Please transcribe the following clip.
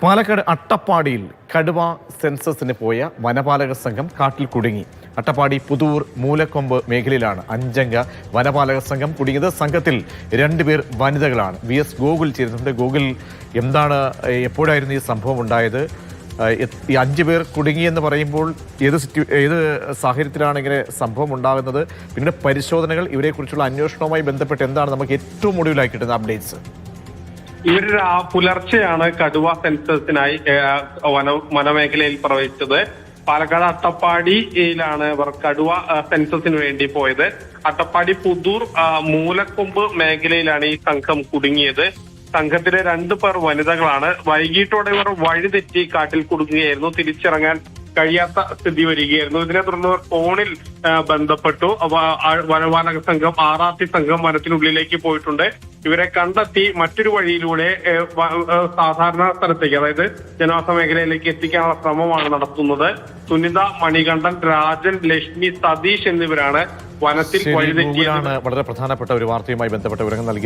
പാലക്കാട് അട്ടപ്പാടിയിൽ കടുവ സെൻസസിന് പോയ വനപാലക സംഘം കാട്ടിൽ കുടുങ്ങി. അട്ടപ്പാടി പുതൂർ മൂലക്കൊമ്പ് മേഖലയിലാണ് 5 അംഗ വനപാലക സംഘം കുടുങ്ങിയത്. സംഘത്തിൽ 2 പേർ വനിതകളാണ്. VS ഗോകുൽ ചേരുന്നുണ്ട്. ഗോകുൽ, എപ്പോഴായിരുന്നു ഈ സംഭവം ഉണ്ടായത്? ഈ 5 പേർ കുടുങ്ങിയെന്ന് പറയുമ്പോൾ ഏത് സാഹചര്യത്തിലാണ് ഇങ്ങനെ സംഭവം ഉണ്ടാകുന്നത്? പിന്നീട് പരിശോധനകൾ, ഇവരെക്കുറിച്ചുള്ള അന്വേഷണവുമായി ബന്ധപ്പെട്ട് എന്താണ് നമുക്ക് ഏറ്റവും ഒടുവിലായി കിട്ടുന്ന അപ്ഡേറ്റ്സ്? ഇവർ പുലർച്ചെയാണ് കടുവ സെൻസസിനായി വനമേഖലയിൽ പ്രവേശിച്ചത്. പാലക്കാട് അട്ടപ്പാടിയിലാണ് ഇവർ കടുവ സെൻസസിന് വേണ്ടി പോയത്. അട്ടപ്പാടി പുതൂർ മൂലക്കൊമ്പ് മേഖലയിലാണ് ഈ സംഘം കുടുങ്ങിയത്. സംഘത്തിലെ 2 പേർ വനിതകളാണ്. വൈകിട്ടോടെ ഇവർ വഴിതെറ്റി കാട്ടിൽ കുടുങ്ങുകയായിരുന്നു. തിരിച്ചിറങ്ങാൻ കഴിയാത്ത സ്ഥിതി വരികയായിരുന്നു. ഇതിനെ തുടർന്ന് ഫോണിൽ ബന്ധപ്പെട്ടു. വനപാലക സംഘം, RRT സംഘം വനത്തിനുള്ളിലേക്ക് പോയിട്ടുണ്ട്. ഇവരെ കണ്ടെത്തി മറ്റൊരു വഴിയിലൂടെ സാധാരണ സ്ഥലത്തേക്ക്, അതായത് ജനവാസ മേഖലയിലേക്ക് എത്തിക്കാനുള്ള ശ്രമമാണ് നടത്തുന്നത്. സുനിത, മണികണ്ഠൻ, രാജൻ, ലക്ഷ്മി, സതീഷ് എന്നിവരാണ് വനത്തിൽ വഴിതെറ്റിയാണ്. വളരെ പ്രധാനപ്പെട്ട ഒരു വാർത്തയുമായി ബന്ധപ്പെട്ട വിവരങ്ങൾ നൽകിയത്.